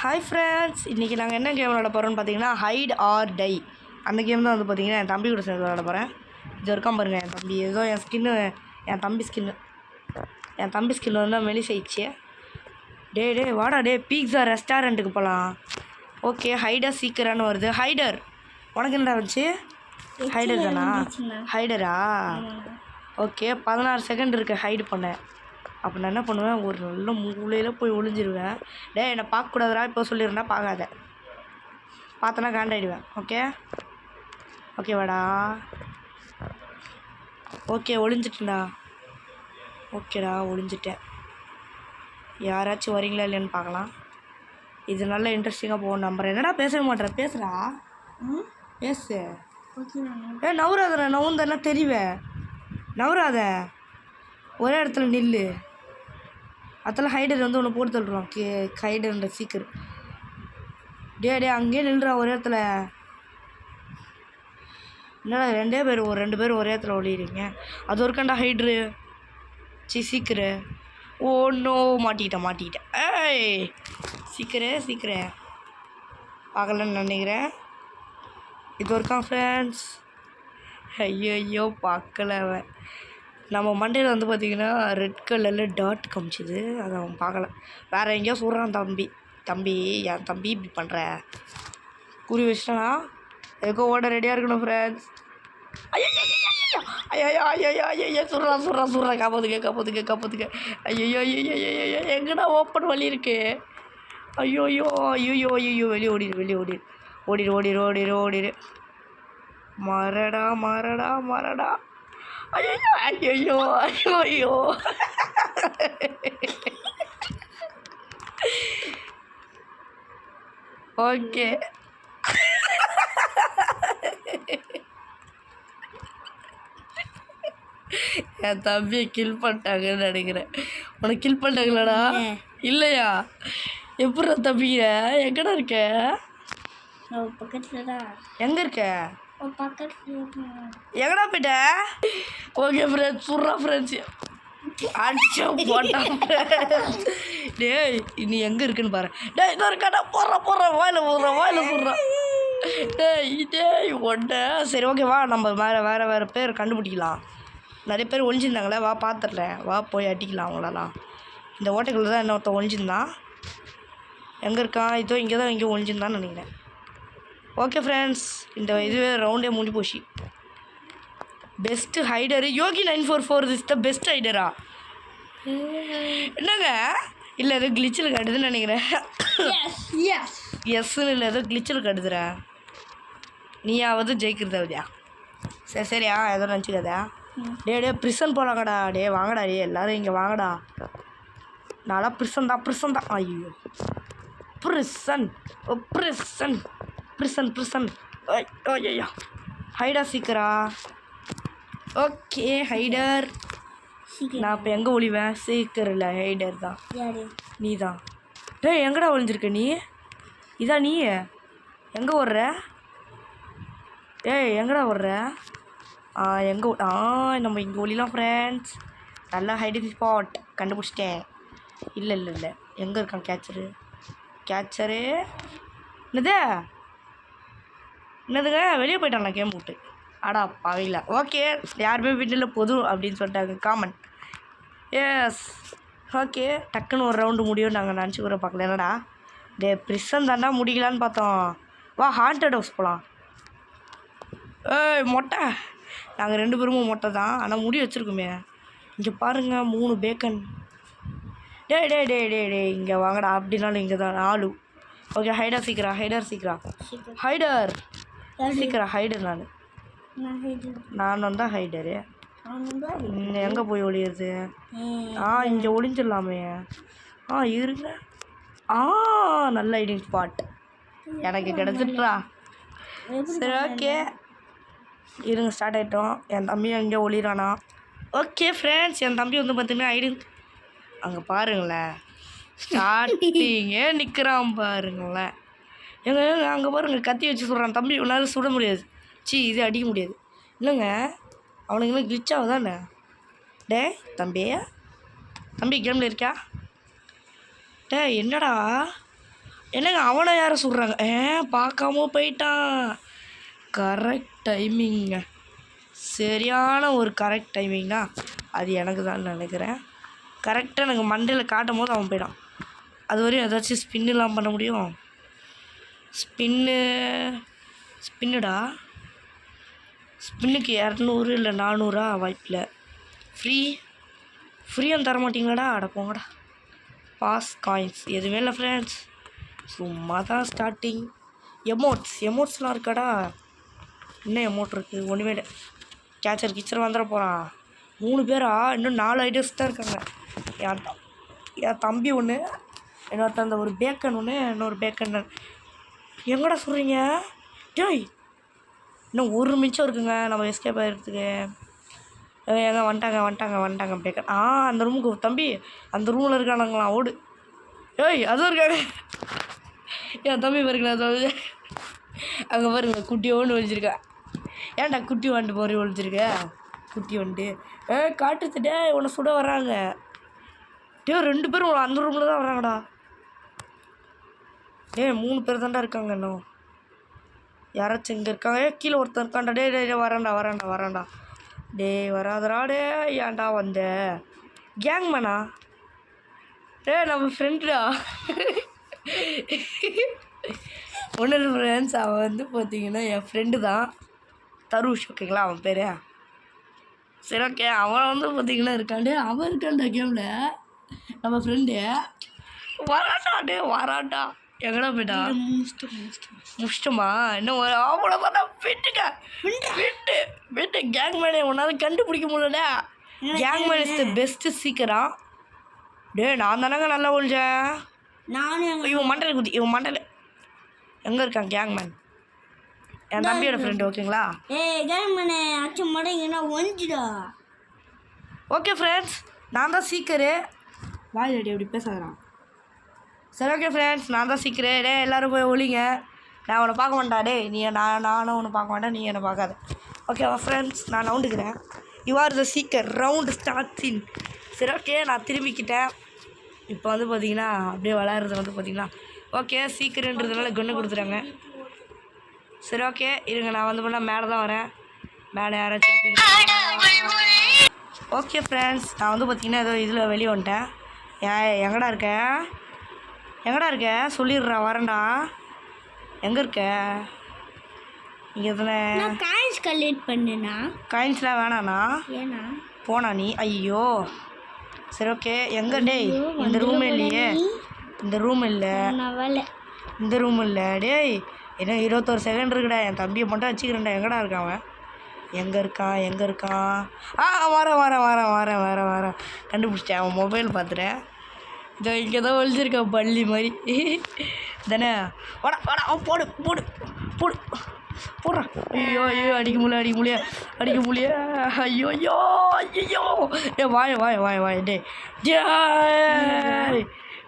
Hi friends, இன்றைக்கி நாங்கள் என்ன கேம் விளாட போகிறோம்னு பார்த்தீங்கன்னா ஹைட் ஆர் டை. அந்த கேம் தான் வந்து பார்த்தீங்கன்னா என் தம்பி கூட சேர்ந்து விளாட போகிறேன். இது இருக்கான் பாருங்கள் என் தம்பி. ஏதோ என் தம்பி ஸ்கின்னு வந்து மெலிசாயிடுச்சு. டே வாடா பீட்சா ரெஸ்டாரண்ட்டுக்கு போகலாம். ஓகே, ஹைடர் சீக்கிரன்னு வருது. ஹைடர் உனக்கு என்னடா வந்துச்சு? ஹைடர் தானா? ஹைடரா? ஓகே, 16 செகண்ட் இருக்குது ஹைடு பண்ணேன். அப்போ நான் என்ன பண்ணுவேன், ஒரு நல்ல மூலையில் போய் ஒளிஞ்சிருவேன். என்னை பார்க்கக்கூடாதுடா இப்போ சொல்லிடுறேன்னா பார்க்காத. பார்த்தனா காண்டாயிடுவேன். ஓகேவாடா? ஓகே, ஒளிஞ்சிட்டேன்டா. ஓகேடா, ஒளிஞ்சிட்டேன். யாராச்சும் வரீங்களா இல்லைன்னு பார்க்கலாம். இது நல்ல இன்ட்ரெஸ்டிங்காக போகும் நம்புறேன். என்னடா பேசவே மாட்டேன்? பேசுகிறா, பேசு. நவுறாத, நவுந்தன்னா தெரிவேன். நவுறாத, ஒரே இடத்துல நில்லு. அதெல்லாம் ஹைடர் வந்து ஒன்று போட்டு தள்ளுறான். ஹைடர்ன்ற சீக்கிரம். டே அங்கேயே நில்றா ஒரே இடத்துல. என்னடா ரெண்டு பேர் ஒரே இடத்துல ஒளியிறீங்க. அது ஒருக்காண்டா ஹைட்ரு. சீக்கிரம். ஓ நோ, மாட்டிக்கிட்டேன். ஏய் சீக்கிரம் பார்க்கலன்னு நினைக்கிறேன். இது ஒருக்கான் ஃப்ரெண்ட்ஸ். ஐயோ பார்க்கல. அவன் நம்ம மண்டையில் வந்து பார்த்திங்கன்னா ரெட் கலரில் டாட் காமிச்சிது. அதை அவன் பார்க்கல. வேறு எங்கேயோ சொல்கிறான். தம்பி என் தம்பி இப்படி பண்ணுற குறி வச்சிட்டானா? எதுக்கோ ஓட ரெடியாக இருக்கணும் ஃப்ரெண்ட்ஸ். ஐயோ சொல்கிறான். காப்பாத்துக்க. ஐயோ எங்கடா ஓப்பன் வழி இருக்கு? ஐயோ வெளியே ஓடிடு. மரடா. ஐயோ ஓகே. என் தம்பியை கில் பண்ணிட்டாங்கன்னு நினைக்கிறேன். உனக்கு கில் பண்ணிட்டாங்களாடா? இல்லையா? எப்படி தம்பிங்க எங்கடா இருக்க? எங்கே இருக்க? எங்கடா போயிட்ட? ஓகே ஃப்ரெண்ட்ஸ், சுடுறா ஃப்ரெண்ட்ஸ். அடிச்சா போட்டான். டேய் நீ எங்கே இருக்குன்னு பாரு. டேய் இதோ இருக்காடா. போடுற வாயில் போடுறான். டேய் ஒன்றை. சரி ஓகே வா, நம்ம வேறு பேர் கண்டுபிடிக்கலாம். நிறைய பேர் ஒழிஞ்சிருந்தாங்களே, வா பார்த்துட்றேன். வா போய் அடிக்கலாம் அவங்களெல்லாம். இந்த ஓட்டைக்குள்ளே தான் இன்னொருத்தன் ஒழிஞ்சிருந்தான். எங்கே இருக்கான்? இதோ இங்கே தான் எங்கேயும் ஒழிஞ்சிருந்தான்னு நினைக்கிறேன். ஓகே ஃப்ரெண்ட்ஸ், இந்த இதுவே ரவுண்டே முடிஞ்சு போச்சு. Best hider Yogi 944 is the best ஹைடரா? என்னங்க? இல்லை ஏதோ கிளிச்சில் கட்டுதுன்னு நினைக்கிறேன். எஸ்ன்னு இல்லை, ஏதோ கிளிச்சில் கட்டுதுற. நீயாவது ஜெயிக்கிறதா? சரியா ஏதோ நினச்சிக்காதா? டே ப்ரிசன் போகலாங்கடா. வாங்கடா எல்லோரும் இங்கே வாங்கடா. நான்லாம் ப்ரிசன் தான். ஐயோ ப்ரிசன். ஐயா ஹைடா சீக்கிரா. ஓகே ஹைடர். நான் இப்போ எங்கே ஒளிவேன்? சீக்கிரம் இல்லை, ஹைடர் தான். நீ தான். டேய் எங்கடா ஒளிஞ்சிருக்க நீ? இதான் நீ எங்கே ஓடுற? டேய் எங்கடா ஓடுற? எங்கே நம்ம இங்கே ஒளிலாம் ஃப்ரெண்ட்ஸ். நல்லா ஹைடிங் ஸ்பாட் கண்டுபிடிச்சிட்டேன். இல்லை எங்கே இருக்கான் கேட்சரு? என்னதுங்க வெளியே போயிட்டான் கேம் விட்டு. ஆடா பாவில. ஓகே, யாருமே வீட்டில் பொது அப்படின்னு சொல்லிட்டாங்க காமன். எஸ் ஓகே, டக்குன்னு ஒரு ரவுண்டு முடியும் நாங்கள் நினச்சி கூட பார்க்கல. என்னடா ப்ரிசன் தாண்டா முடிக்கலான்னு பார்த்தோம். வா ஹாண்டட் ஹவுஸ் போகலாம். மொட்டை. நாங்கள் 2 பேரும் மொட்டை தான், ஆனால் முடி வச்சுருக்குமே. இங்கே பாருங்கள் 3 பேக்கன். டே இங்கே வாங்கடா. அப்படின்னாலும் இங்கே தான் 4. ஓகே ஹைடர் சீக்கிரம். ஹைடர் நான் தான் ஹைடரு. எங்கே போய் ஒளியுறது? இங்கே ஒளிஞ்சிடலாமே. இருங்க. நல்ல ஹைடிங் ஸ்பாட் எனக்கு கிடச்சிட்றா. சரி ஓகே இருங்க, ஸ்டார்ட் ஆகிட்டோம். என் தம்பி அங்கே ஒளிறானா? ஓகே ஃப்ரெண்ட்ஸ், என் தம்பி வந்து பார்த்தீங்கன்னா ஹைடிங் அங்கே பாருங்களேன். ஸ்டார்டிங்கே நிற்கிறான் பாருங்களேன். அங்கே பாருங்கள் கத்தி வச்சு சொல்கிறான். தம்பி உன்னால் சுட முடியாது. இது அடிக்க முடியாது. இல்லைங்க அவனுக்குமே கிளிச்சாக தானே. தம்பி கேமில் இருக்கா? என்னடா என்னங்க அவனை யாரை சுடுறாங்க? பார்க்காம போயிட்டான். கரெக்ட் டைமிங்க, சரியான ஒரு கரெக்ட் டைமிங்னா அது எனக்கு தான் நினைக்கிறேன். கரெக்டாக எனக்கு மண்டையில் காட்டும் போது அவன் போயிடான். அது வரையும் ஏதாச்சும் ஸ்பின்னுலாம் பண்ண முடியும். ஸ்பின்னுடா, ஸ்பின்னுக்கு 200 இல்லை 400 வாய்ப்பில்லை. ஃப்ரீயாக தர மாட்டிங்களாடா? அட போங்கடா. பாஸ் காயின்ஸ் எதுவுமே இல்லை ஃப்ரெண்ட்ஸ், சும்மா தான் ஸ்டார்டிங். எமோட்ஸ்லாம் இருக்காடா? என்ன எமௌண்ட் இருக்குது? ஒன்றுமே இல்லை. கிச்சர் வந்துட போகிறான். 3 பேரா? இன்னும் 4 ஐட்டம்ஸ் தான் இருக்காங்க. என் தம்பி ஒன்று, இன்னொருத்த அந்த ஒரு பேக்கன் ஒன்று, இன்னொரு பேக்கன். எங்கடா சொல்கிறீங்க? டேய் இன்னும் 1 நிமிஷம் இருக்குங்க நம்ம எஸ்கேப் ஆகிறதுக்கு. எங்க வந்துட்டாங்க பேக்கன். அந்த ரூமுக்கு தம்பி, அந்த ரூமில் இருக்கானுங்களாம். ஓடு. அதுவும் இருக்காங்க. என் தம்பி பாருங்களா, தம்பி அங்கே பாருங்க, குட்டி ஒன்று ஒழிச்சிருக்கா. ஏன்டா குட்டி வாண்டு போகிற ஒழிச்சிருக்க? குட்டி வண்டு காட்டுத்துட்டே உன்னை சுட வர்றாங்க. 2 பேரும் அந்த ரூமில் தான் வர்றாங்கடா. 3 பேர் தான்டா இருக்காங்க. இன்னும் யாராச்சும் இங்கே இருக்காங்க. கீழே ஒருத்தர் இருக்கான்டா. டே வரான்டா. வராதரா. ஏன்டா வந்த? கேங்மேனா? நம்ம ஃப்ரெண்டுடா. ஒன்று ஃப்ரெண்ட்ஸ், அவன் வந்து பார்த்தீங்கன்னா என் ஃப்ரெண்டு தான், தருஷ். ஓகேங்களா அவன் பேர்? சரி ஓகே. அவன் வந்து பார்த்தீங்கன்னா இருக்காண்டே, அவன் இருக்கான்டா கேமில். நம்ம ஃப்ரெண்டு வரான்டா. எங்கடா போய்ட்டா? முடிச்சிட்டோமா? இன்னும் ஒரு ஆவண பார்த்தா விட்டு கேங்மேனே உன்னால் கண்டுபிடிக்க முடியல. கேங்மேன் இஸ் த பெஸ்ட்டு சீக்கிரா. நான் தானங்க நல்லா ஒழிச்சேன். இவன் மண்டல எங்கே இருக்கான் கேங்மேன்? என் தம்பியோட ஃப்ரெண்டு. ஓகேங்களா? ஓகே ஃப்ரெண்ட்ஸ், நான் தான் சீக்கிரம். வாயிலடி அப்படி பேசுகிறான். சரி ஓகே ஃப்ரெண்ட்ஸ், நான் தான் சீக்கிரம். எல்லோரும் போய் ஒழிங்க. நான் உன்னை பார்க்க மாட்டேன். நானும் உன்னை பார்க்க மாட்டேன், நீ என்னை பார்க்காத. ஓகேவா ஃப்ரெண்ட்ஸ்? நான் நவுண்டுக்கிறேன். You are the seeker. Round starting. சரி ஓகே, நான் திரும்பிக்கிட்டேன். இப்போ வந்து பார்த்தீங்கன்னா அப்படியே விளையாடுறது வந்து பார்த்தீங்கன்னா ஓகே சீக்கிரன்றதுனால கன்று கொடுத்துட்டாங்க. சரி ஓகே இருங்க, நான் வந்து பண்ணால் மேலே தான் வரேன். மேலே யாராச்சும் ஓகே ஃப்ரெண்ட்ஸ், நான் வந்து பார்த்தீங்கன்னா ஏதோ இதில் வெளியே வந்துட்டேன். எங்கடா இருக்க சொல்லிடுறா, வரேன்டா. எங்கே இருக்க? இங்கே தானே. Coins collect பண்ணுண்ணா. காயின்ஸ்லாம் வேணாண்ணா. ஏண்ணா போனா நீ? ஐயோ சரி ஓகே. எங்கே? இந்த ரூம் இல்லையே. இந்த ரூம் இல்லை. டேய் என்ன 21 செகண்ட் இருக்குடா. என் தம்பியை மட்டும் வச்சுக்கிறேன்டா. எங்கடா இருக்கான் அவன்? எங்கே இருக்கான்? வரேன். கண்டுபிடிச்சிட்டேன். அவன் மொபைல் பார்த்துட்டேன். இதோ இங்கே தான் ஒழிச்சிருக்கான் பள்ளி மாதிரி தானே. வாடா போடுறான். ஐயோ அடிக்க முடியல. ஐயோ வாய டே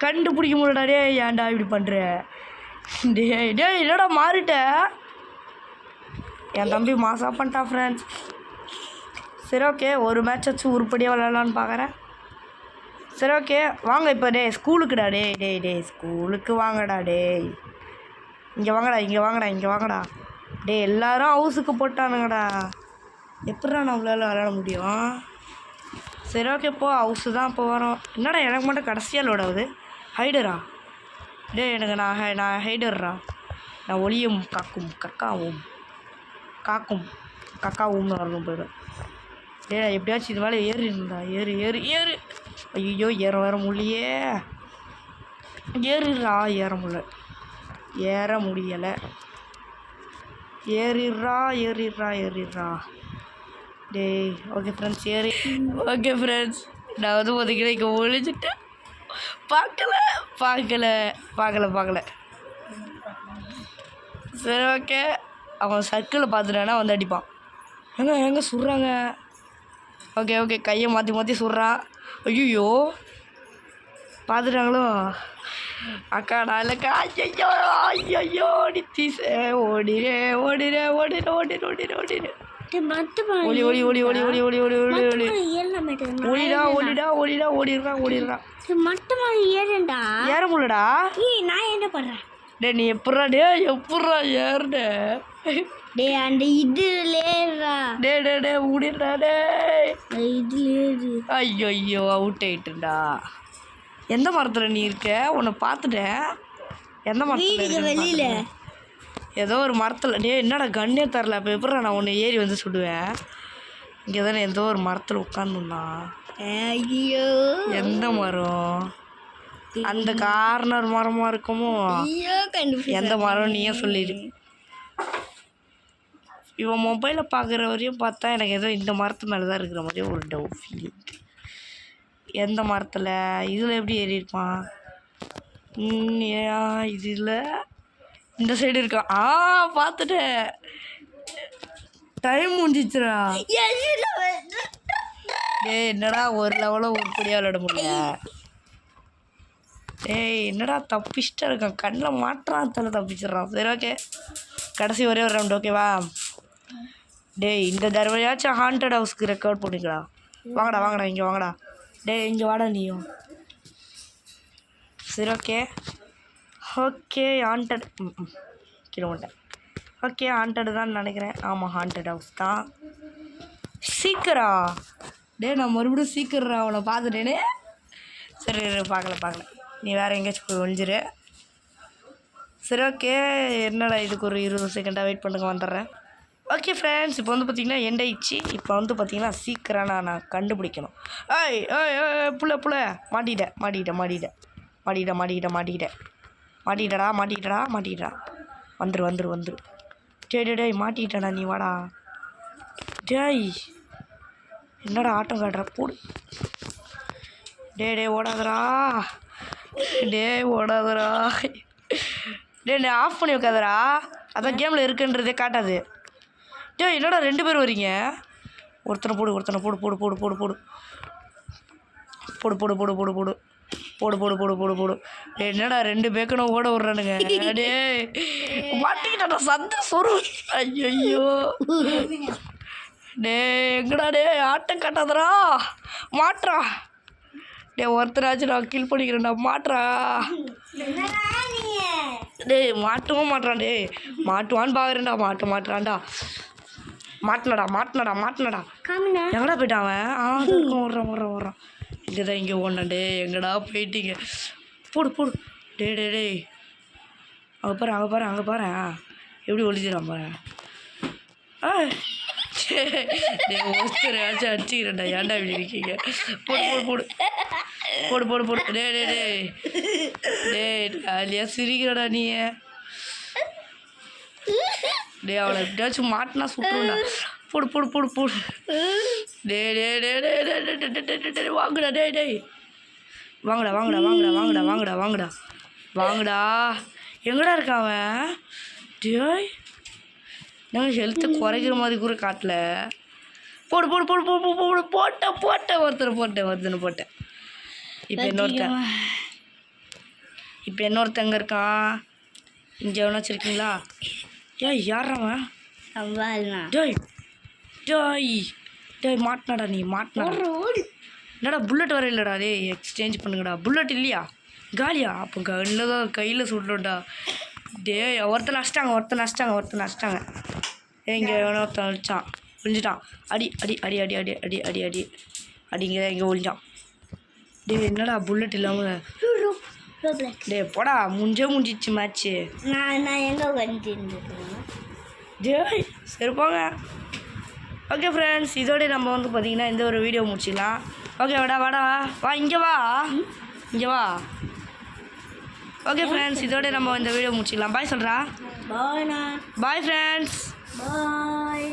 கண்டுபிடிக்க முடியலடா. ஏன்டா இப்படி பண்ணுற? டேய் என்னடா மாறிட்ட? என் தம்பி மாசா பண்ணிட்டான் ஃப்ரெண்ட்ஸ். சரி ஓகே, ஒரு மேட்ச் வச்சு உருப்படியாக விளையாடலான்னு பார்க்குறேன். சரி ஓகே வாங்க இப்போ. ஸ்கூலுக்குடா. ஸ்கூலுக்கு வாங்கடா. இங்கே வாங்கடா. எல்லாரும் ஹவுஸுக்கு போட்டானுங்கடா. எப்படிடா நம்மளால விளையாட முடியும்? சரி ஓகே போ, ஹவுஸு தான் இப்போ வரோம். என்னடா எனக்கு மட்டும் கடைசியாக லோட் ஆகுது. ஹைடரா? எனக்கு நான் ஹைடர்ரா. நான் ஒளியும் கக்காவும் வரணும் போய்டும். எப்படியாச்சும் இது மேலே ஏறிடுண்டா. ஏறு. ஐயோ ஏற முடியலையே. ஏற முடியலை. ஏறிடுறா. ஓகே ஃப்ரெண்ட்ஸ் ஓகே ஃப்ரெண்ட்ஸ், நான் வந்து பார்த்தீங்கன்னா இங்கே ஒழிஞ்சிட்டு பார்க்கல. சரி ஓகே, அவன் சர்க்கிளில் பார்த்துட்டானா வந்து அடிப்பான். எங்கே சுடுறாங்க? ஓகே கையை மாற்றி சுடுறான். ஐயோ பார்த்துட்டாங்களோ? அக்கா நான் இல்லைக்கா. ஐயோ நித்தீஷ் ஓடிடு. ஒளி ஒளி ஒளி ஒளி ஒளி ஒளி ஒளி ஒளி ஒளி ஏறலாம் ஒளிடா ஒளிடா ஒளிடா ஓடிடுறா மட்டமா ஏறண்டா ஏற முடியலடா நான் என்ன பண்றேன் டேய் நீ எப்பட்றா ஏறுட டேய் அந்த இதுல ஏறா டேய் ஓடிடுறா டேய் இதுல ஏறு ஐயோ அவுட் ஆயிட்டுடா எந்த மரத்துல நீ இருக்க உன்னை பார்த்துட்டேன் எந்த மரத்துல வீட்டுக்கு வெளியில ஏதோ ஒரு மரத்தில் டேய் என்னடா கண்ணே தரல அப்போ எப்படா நான் உன்னை ஏறி வந்து சுடுவேன் இங்கே தானே ஏதோ ஒரு மரத்தில் உட்காந்துருந்தான் ஐயோ எந்த மரம் அந்த கார்னர் மரமாக இருக்குமோ ஐயோ எந்த மரம் நீயே சொல்லிடு இவன் மொபைலை பார்க்குற வரையும் பார்த்தா எனக்கு ஏதோ இந்த மரத்து மேலே தான் இருக்கிற மாதிரியே ஒரு டவுட் ஃபீலிங் எந்த மரத்தில் இதில் எப்படி ஏறி இருப்பான் இதில் இந்த சைடு இருக்கான் பார்த்துட்டேன் டைம் முடிஞ்சிச்சுடா டேய் என்னடா ஒரு லெவலில் உருப்படியாக விளையாட முடியல டேய் என்னடா தப்பிச்சிட்டா இருக்கான் கண்ணில் மாட்டுறான் தலை தப்பிச்சிட்றான் சரி ஓகே கடைசி ஒரே ஒரு ரவுண்ட் ஓகேவா டேய் இந்த தடவையாச்சும் ஹாண்டட் ஹவுஸ்க்கு ரெக்கார்ட் பண்ணிக்கடா வாங்கடா இங்கே வாங்கடா டேய் இங்கே வாடா நீயும் சரி okay haunted kilometre okay haunted தான் நினைக்கிறேன் ஆமாம் ஹாண்டட் ஹவுஸ் தான் சீக்கிரா டேய் நான் மறுபடியும் சீக்கிரா அவனை பார்த்துட்டேனே சரி பார்க்கல நீ வேறு எங்கேயாச்சும் போய் ஒழிஞ்சிரு சரி ஓகே என்னடா இதுக்கு ஒரு 20 செகண்டாக வெயிட் பண்ணுங்க வந்துடுறேன் ஓகே ஃப்ரெண்ட்ஸ் இப்போ வந்து பார்த்திங்கன்னா எண்ட் ஆயிடுச்சு இப்போ வந்து பார்த்திங்கன்னா சீக்கிரம் நான் கண்டுபிடிக்கணும் புள்ள மாட்டிக்கிட்டடா வந்துரு டேய் மாட்டிக்கிட்டடா நீ வாடா டேய் என்னடா ஆட்டம் காட்டுற போடு டேய் ஓடாதடா டேய் நீ ஆஃப் பண்ணி வைக்காதடா அதான் கேமில் இருக்குன்றதே காட்டாது டேய் என்னடா 2 பேர் வரீங்க ஒருத்தனை போடு டேய் என்னடா 2 பேக்கனும் ஓட விட்றானுங்க டேய் மாட்டிக்கிட்டா சந்த சொரு ஐயோ டேய் எங்கடா டேய் ஆட்டம் காட்டாதடா மாட்றா டேய் ஒருத்தராச்சும் நான் கில் பண்ணிக்கிறேன்டா மாட்றா டேய் மாட்டவும் மாட்றான் டேய் மாட்டுவான்னு பார்க்குறேன்டா மாட்டான்டா மாட்டினடா எங்கடா போயிட்டான் அவன் ஓடுறான் இங்கே தான் இங்கே ஓடணும் டே எங்கடா போயிட்டீங்க போடு டேய் அங்கே பாரு எப்படி ஒழிச்சிடான் பாரு டே ஒருத்தரையாச்சும் அடிச்சுக்கிறேன்டா ஏன்டா இப்படி இருக்கீங்க போடு டே ஜாலியாக சிரிக்கிறடா நீ டே அவளை எப்படியாச்சும் மாட்டினா சுட்டுருண்டா போடு டே வாங்கடா டேய் வாங்கடா எங்கடா இருக்கான் அவன் டேய் நாங்கள் ஹெல்த்தை குறைக்கிற மாதிரி கூட காட்டல போட்டேன் ஒருத்தனை போட்டேன் இப்போ இன்னொருத்தங்க இருக்கான் இங்கே எவனா வச்சுருக்கீங்களா யாராவன் டேய் மாட்டினாடா நீ என்னடா புல்லட் வர இல்லைடா டேய் எக்ஸ்சேஞ்ச் பண்ணுங்கடா புல்லட் இல்லையா காலியா அப்போ கண்ணில் தான் கையில் சுடலோடா டேய் ஒருத்தனை அடிச்சிட்டாங்க இங்கே ஒருத்தன் அடிச்சான் ஒழிஞ்சிட்டான் அடிங்க இங்கே ஒழிஞ்சான் டேய் என்னடா புல்லட் இல்லாமல் டேய் போடா முடிஞ்சிச்சு மேட்ச்சு நான் எங்கே வந்துருந்தேன் டேய் சரி போங்க ஓகே ஃப்ரெண்ட்ஸ் இதோட நம்ம வந்து பார்த்திங்கன்னா இந்த ஒரு வீடியோ முடிச்சிக்கலாம் ஓகே வாடா வா இங்கே வா ஓகே ஃப்ரெண்ட்ஸ் இதோட நம்ம இந்த வீடியோ முடிச்சிக்கலாம் பாய் சொல்கிறா பாய் பாய் ஃப்ரெண்ட்ஸ் பாய்